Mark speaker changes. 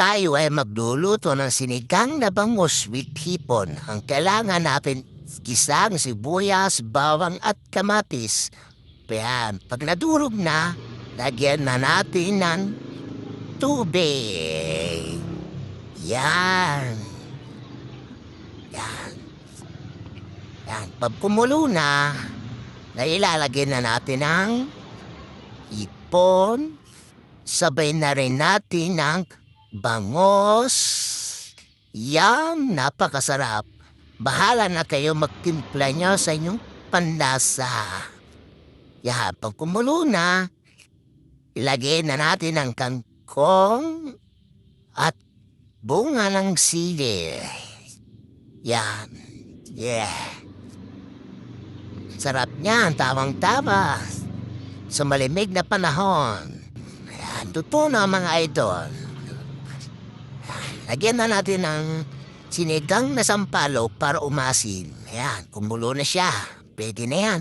Speaker 1: tayo ay magluluto ng sinigang na bangus with hipon. Ang kailangan natin, gisang sibuyas, bawang at kamatis. Yan, pag nadurog na, lagyan na natin ng tubig. Yan. Yan. Yan. Pag kumulo na ilalagay na natin ang hipon. Sabay na rin natin ang bangos. Yan, napakasarap. Bahala na kayo magtimpla nyo sa inyong panlasa. Yan, pag kumulo na, ilagay na natin ang kangkong at bunga ng sili. Yan. Yeah. Sarap niyan, tawang-tama. Sa malimig na panahon. Yan, totoo na mga idol. Lagyan na natin ng sinigang na sampalok para umasin. Ayan, kumulo na siya. Pwede na yan.